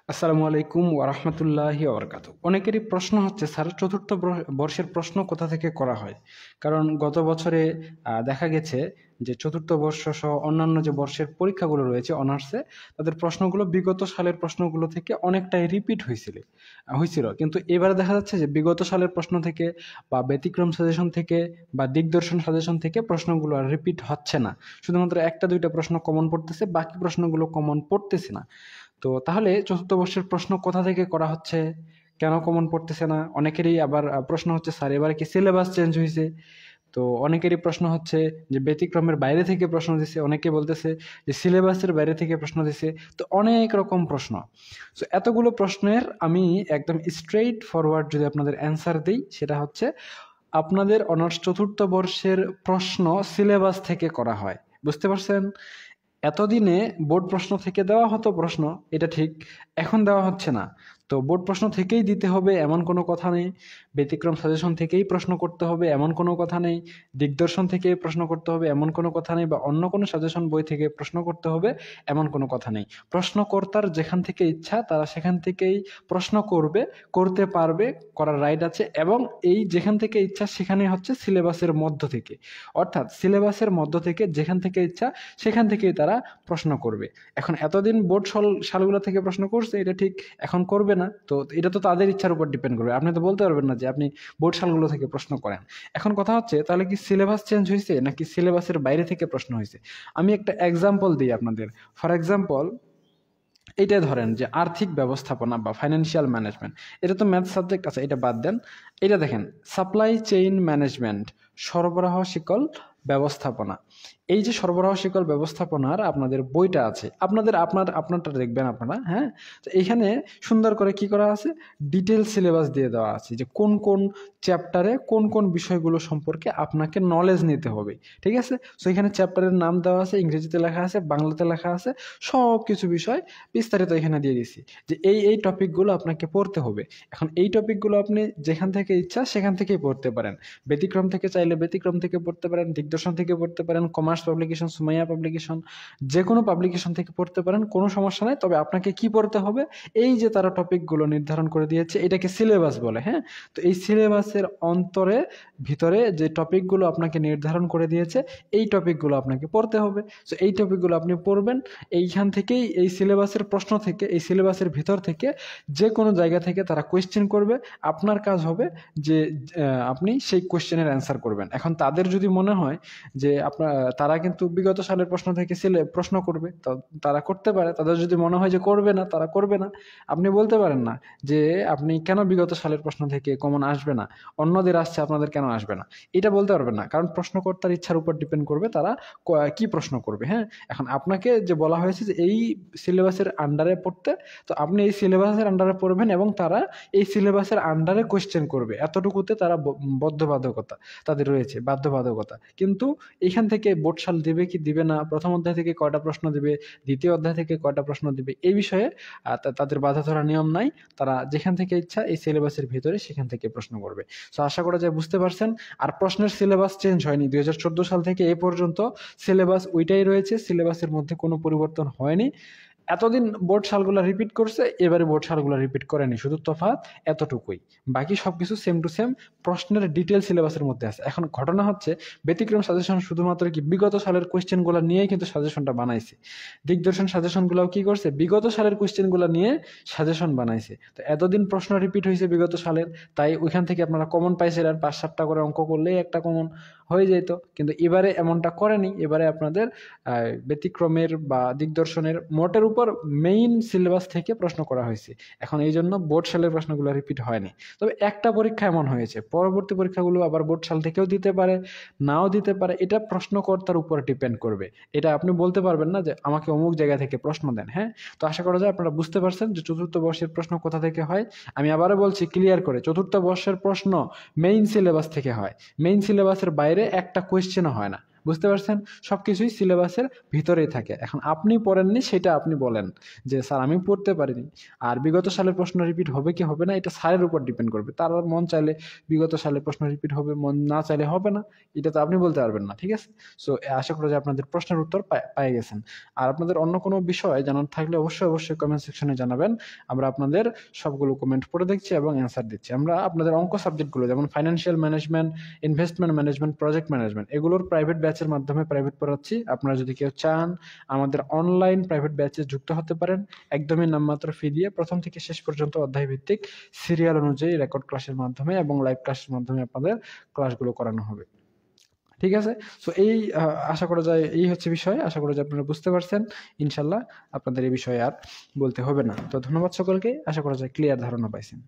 আসসালামু আলাইকুম ওয়া রাহমাতুল্লাহি ওয়া বারাকাতুহু। অনেকেরই প্রশ্ন হচ্ছে, স্যার চতুর্থ বর্ষের প্রশ্ন কোথা থেকে করা হয়? কারণ গত বছরে দেখা গেছে যে চতুর্থ বর্ষ সহ অন্যান্য যে বর্ষের পরীক্ষাগুলো রয়েছে অনার্সে, তাদের প্রশ্নগুলো বিগত সালের প্রশ্নগুলো থেকে অনেকটাই রিপিট হয়েছিল। কিন্তু এবারে দেখা যাচ্ছে যে বিগত সালের প্রশ্ন থেকে বা ব্যতিক্রম সাজেশন থেকে বা দিগদর্শন সাজেশন থেকে প্রশ্নগুলো আর রিপিট হচ্ছে না। শুধুমাত্র একটা দুইটা প্রশ্ন কমন পড়তেছে, বাকি প্রশ্নগুলো কমন পড়তেছে না। তো তাহলে চতুর্থ বর্ষের প্রশ্ন কোথা থেকে করা হচ্ছে? কেন কমন পড়তেছে না? অনেকেরই আবার প্রশ্ন হচ্ছে, স্যার এবারে কি সিলেবাস চেঞ্জ হয়েছে? তো অনেকেরই প্রশ্ন হচ্ছে যে ব্যতিক্রমের বাইরে থেকে প্রশ্ন দিছে, অনেকে বলতেছে যে সিলেবাসের বাইরে থেকে প্রশ্ন দিছে। তো অনেক রকম প্রশ্ন। সো এতগুলো প্রশ্নের আমি একদম স্ট্রেইট ফরওয়ার্ড যদি আপনাদের অ্যান্সার দিই, সেটা হচ্ছে আপনাদের অনার্স চতুর্থ বর্ষের প্রশ্ন সিলেবাস থেকে করা হয়। বুঝতে পারছেন? এতদিনে বোর্ড প্রশ্ন থেকে দেওয়া হতো প্রশ্ন, এটা ঠিক। এখন দেওয়া হচ্ছে না। তো বোর্ড প্রশ্ন থেকেই দিতে হবে এমন কোনো কথা নেই। ব্যতিক্রম সাজেশন থেকেই প্রশ্ন করতে হবে এমন কোনো কথা নেই। দিগদর্শন থেকে প্রশ্ন করতে হবে এমন কোনো কথা নেই, বা অন্য কোনো সাজেশন বই থেকে প্রশ্ন করতে হবে এমন কোনো কথা নেই। প্রশ্নকর্তার যেখান থেকে ইচ্ছা তারা সেখান থেকেই প্রশ্ন করবে, করতে পারবে, করার রাইট আছে। এবং এই যেখান থেকে ইচ্ছা সেখানেই হচ্ছে সিলেবাসের মধ্য থেকে। অর্থাৎ সিলেবাসের মধ্য থেকে যেখান থেকে ইচ্ছা সেখান থেকেই তারা প্রশ্ন করবে। এখন এতদিন বোর্ড সালগুলো থেকে প্রশ্ন করছে, এটা ঠিক। এখন করবে না, তো এটা তো তাদের ইচ্ছার উপর ডিপেন্ড করবে। আপনি তো বলতে পারবেন না যে আপনি বোর্ড সালগুলো থেকে প্রশ্ন করেন। এখন কথা হচ্ছে, তাহলে কি সিলেবাস চেঞ্জ হয়েছে নাকি সিলেবাসের বাইরে থেকে প্রশ্ন হয়েছে? আমি একটা এক্সাম্পল দিই আপনাদের। ফর এক্সাম্পল, এইটা ধরেন যে আর্থিক ব্যবস্থাপনা বা ফাইন্যান্সিয়াল ম্যানেজমেন্ট, এটা তো ম্যাথ সাবজেক্ট আছে, এটা বাদ দেন। এটা দেখেন, সাপ্লাই চেইন ম্যানেজমেন্ট, সরবরাহ শিকল ব্যবস্থাপনা। এই যে সরবরাহ শিকল ব্যবস্থাপনার আপনাদের বইটা আছে, আপনারটা দেখবেন আপনারা, হ্যাঁ। তো এইখানে সুন্দর করে কি করা আছে, ডিটেল সিলেবাস দিয়ে দেওয়া আছে যে কোন কোন চ্যাপ্টারে কোন কোন বিষয়গুলো সম্পর্কে আপনাকে নলেজ নিতে হবে। ঠিক আছে? সো এখানে চ্যাপ্টারের নাম দেওয়া আছে, ইংরেজিতে লেখা আছে, বাংলাতে লেখা আছে, সব কিছু বিষয় বিস্তারিত এখানে দিয়ে দিছি যে এই টপিকগুলো আপনাকে পড়তে হবে। এখন এই টপিকগুলো আপনি যেখান থেকে ইচ্ছা সেখান থেকেই পড়তে পারেন। ব্যতিক্রম থেকে চাইলে ব্যতিক্রম থেকে পড়তে পারেন, দিগদর্শন থেকে পড়তে পারেন, কমার্স পাবলিকেশন, সুমাইয়া পাবলিকেশন, যে কোনো পাবলিকেশন থেকে পড়তে পারেন, কোনো সমস্যা নাই। তবে আপনাকে কি পড়তে হবে, এই যে তারা টপিকগুলো নির্ধারণ করে দিয়েছে, এটাকে সিলেবাস বলে, হ্যাঁ। তো এই সিলেবাসের ভিতরে যে টপিকগুলো আপনাকে নির্ধারণ করে দিয়েছে, এই টপিকগুলো আপনাকে পড়তে হবে। সো এই টপিকগুলো আপনি পড়বেন। এইখান থেকেই, এই সিলেবাসের প্রশ্ন থেকে, এই সিলেবাসের ভিতর থেকে যে কোনো জায়গা থেকে তারা কোয়েশ্চেন করবে। আপনার কাজ হবে যে আপনি সেই কোয়েশ্চেনের অ্যান্সার করবেন। এখন তাদের যদি মনে হয় যে তারা কিন্তু বিগত সালের প্রশ্ন থেকে প্রশ্ন করবে, তারা করতে পারে। তাদের যদি মনে হয় যে করবে না, তারা করবে না। আপনি বলতে পারেন না যে আপনি কেন বিগত সালের প্রশ্ন থেকে কমন আসবে না, অন্যদের আসছে আপনাদের কেন আসবে না, এটা বলতে পারবেন না। কারণ প্রশ্নকর্তার ইচ্ছার উপর ডিপেন্ড করবে তারা কি প্রশ্ন করবে, হ্যাঁ। এখন আপনাকে যে বলা হয়েছে যে এই সিলেবাসের আন্ডারে পড়তে, তো আপনি এই সিলেবাসের আন্ডারে পড়বেন এবং তারা এই সিলেবাসের আন্ডারে কোয়েশ্চেন করবে, এতটুকুতে তারা বদ্ধবাধকতা তাদের রয়েছে, বাধ্যবাধকতা। কিন্তু এখান থেকে বোর্ড সাল দিবে কি দিবে না, প্রথম অধ্যায় থেকে কয়টা প্রশ্ন দিবে, দ্বিতীয় অধ্যায় থেকে কয়টা প্রশ্ন দিবে, এই বিষয়ে তাদের বাধা ধরা নিয়ম নাই। তারা যেখান থেকে ইচ্ছা এই সিলেবাসের ভিতরে সেখান থেকে প্রশ্ন করবে। সো আশা করা যায় বুঝতে পারছেন। আর প্রশ্নের সিলেবাস চেঞ্জ হয়নি, 2014 সাল থেকে এ পর্যন্ত সিলেবাস ওইটাই রয়েছে, সিলেবাসের মধ্যে কোনো পরিবর্তন হয়নি। এতদিন বোর্ড সালগুলো রিপিট করছে, এবারে বোর্ড সালগুলো রিপিট করেনি, শুধু তফাৎ এতটুকুই। বাকি সবকিছু সেম টু সেম, প্রশ্নের ডিটেল সিলেবাসের মধ্যে আছে। এখন ঘটনা হচ্ছে, ব্যতিক্রম সাজেশন শুধুমাত্র কি বিগত সালের কোয়েশ্চেনগুলো নিয়েই কিন্তু সাজেশনটা বানাইছে। দিগদর্শন সাজেশনগুলোও কি করছে, বিগত সালের কোয়েশ্চেনগুলো নিয়ে সাজেশন বানাইছে। তো এতদিন প্রশ্ন রিপিট হয়েছে বিগত সালের, তাই ওইখান থেকে আপনারা কমন পাইছেন। আর 5-7টা করে অঙ্ক করলেই একটা কমন হয়ে যেত। কিন্তু এবারে এমনটা করেনি। এবারে আপনাদের ব্যতিক্রমের বা দিগদর্শনের মোটের উপর মেইন সিলেবাস থেকে প্রশ্ন করা হয়েছে। এখন এই জন্য বোর্ড সালের প্রশ্নগুলো রিপিট হয়নি। তবে একটা পরীক্ষা এমন হয়েছে, পরবর্তী পরীক্ষাগুলো আবার বোর্ড সাল থেকেও দিতে পারে, নাও দিতে পারে। এটা প্রশ্নকর্তার উপর ডিপেন্ড করবে। এটা আপনি বলতে পারবেন না যে আমাকে অমুক জায়গা থেকে প্রশ্ন দেন, হ্যাঁ। তো আশা করা যায় আপনারা বুঝতে পারছেন যে চতুর্থ বর্ষের প্রশ্ন কোথা থেকে হয়। আমি আবারও বলছি ক্লিয়ার করে, চতুর্থ বর্ষের প্রশ্ন মেইন সিলেবাস থেকে হয়। মেইন সিলেবাসের বাইরে একটা কোয়েশ্চেনও হয় না। বুঝতে পারছেন? সবকিছুই সিলেবাসের ভিতরেই থাকে। এখন আপনি পড়েননি সেটা আপনি বলেন যে স্যার আমি পড়তে পারিনি। আর বিগত সালের প্রশ্ন রিপিট হবে কি হবে না এটা স্যারের উপর ডিপেন্ড করবে। তার মন চাইলে বিগত সালের প্রশ্ন রিপিট হবে, মন না চাইলে হবে না। এটা তো আপনি বলতে পারবেন না, ঠিক আছে? সো আশা করি যে আপনাদের প্রশ্নের উত্তর পেয়ে গেছেন। আর আপনাদের অন্য কোনো বিষয় জানার থাকলে অবশ্যই কমেন্ট সেকশনে জানাবেন। আমরা আপনাদের সবগুলো কমেন্ট পড়ে দেখছি এবং অ্যান্সার দিচ্ছি। আমরা আপনাদের অঙ্ক সাবজেক্টগুলো যেমন financial management, investment management, project management এগুলোর প্রাইভেট ব্যাচের মাধ্যমে প্রাইভেট পড়াচ্ছি। আপনারা যদি কেউ চান আমাদের অনলাইন প্রাইভেট ব্যাচে যুক্ত হতে পারেন। একদমই নামমাত্র ফি দিয়ে প্রথম থেকে শেষ পর্যন্ত অধ্যায় ভিত্তিক সিরিয়াল অনুযায়ী রেকর্ড ক্লাসের মাধ্যমে এবং লাইভ ক্লাসের মাধ্যমে আপনাদের ক্লাসগুলো করানো হবে। ঠিক আছে? সো এই আশা করা যায় এই হচ্ছে বিষয়। আশা করা যায় আপনারা বুঝতে পারছেন। ইনশাল্লাহ আপনাদের এই বিষয়ে আর বলতে হবে না। তো ধন্যবাদ সকলকে। আশা করা যায় ক্লিয়ার ধারণা পাইছেন।